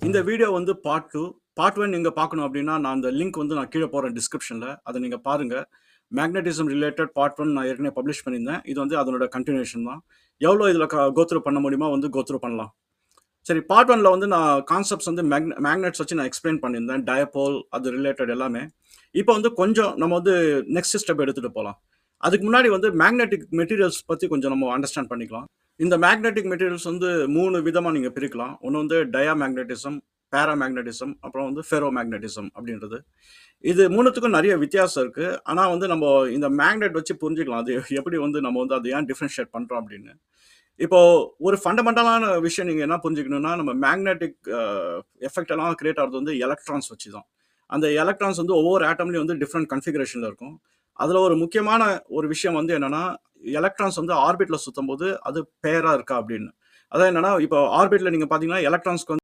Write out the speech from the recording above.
இந்த வீடியோ வந்து part 2. Part 1 நீங்க பார்க்கணும் அப்டின்னா, நான் அந்த லிங்க் வந்து நான் கீழ போடுறேன் டிஸ்கிரிப்ஷன்ல. அத நீங்க பாருங்க. மேக்னடிசம் ரிலேட்டட் பார்ட் 1 நான் ஏற்கனவே பப்ளிஷ் பண்ணியிருந்தேன். இது வந்து அதனோட கன்டினியூஷன் தான். எவ்வளோ இதுல கோ த்ரூ பண்ண முடியுமோ வந்து கோ த்ரூ பண்ணலாம். சரி பார்ட் 1ல வந்து நான் கான்செப்ட்ஸ் வந்து மேக்னெட்ஸ் வச்சு நான் எக்ஸ்பிளைன் பண்ணியிருந்தேன். டயபோல் அது ரிலேட்டட் எல்லாமே. இப்போ வந்து கொஞ்சம் நம்ம வந்து நெக்ஸ்ட் ஸ்டெப் எடுத்துட்டு போலாம். அதுக்கு முன்னாடி வந்து மேக்னெட்டிக் மெட்டீரியல்ஸ் பத்தி கொஞ்சம் நம்ம அண்டர்ஸ்டாண்ட் பண்ணிக்கலாம். இந்த மேக்னெட்டிக் மெட்டீரியல்ஸ் வந்து 3 விதமா நீங்க பிரிக்கலாம். ஒண்ணு வந்து டயாமேக்னடிசம், பாராமேக்னடிசம், அப்புறம் வந்து ஃபெரோ மேக்னடிசம் அப்படின்றது. இது 3த்துக்கும் நெறைய வித்தியாசம் இருக்கு. ஆனா வந்து நம்ம இந்த மேக்னெட் வச்சு புரிஞ்சுக்கலாம். அது எப்படி வந்து நம்ம வந்து அத ஏன் டிஃபரன்ஷியேட் பண்றோம் அப்படின்னு. இப்போ ஒரு ஃபண்டமெண்டலான விஷயம் நீங்க என்ன புரிஞ்சுக்கணும்னா, நம்ம மேக்னெட்டிக் எஃபெக்ட் எல்லாம் கிரியேட் ஆகுறது வந்து எலக்ட்ரான்ஸ் வச்சு தான். அந்த எலக்ட்ரான்ஸ் வந்து ஒவ்வொரு ஆட்டம்லயும் வந்து டிஃபரெண்ட் கான்ஃபிகரேஷன்ல இருக்கும். அதுல ஒரு முக்கியமான ஒரு விஷயம் வந்து என்னன்னா, எலக்ட்ரான்ஸ் வந்து ஆர்பிட்ல சுத்தும்போது அது பேரா இருக்கா அப்படின்னு. அதான் என்னன்னா, இப்போ ஆர்பிட்ல நீங்க பார்த்தீங்கன்னா, எலக்ட்ரான்ஸ்க்கு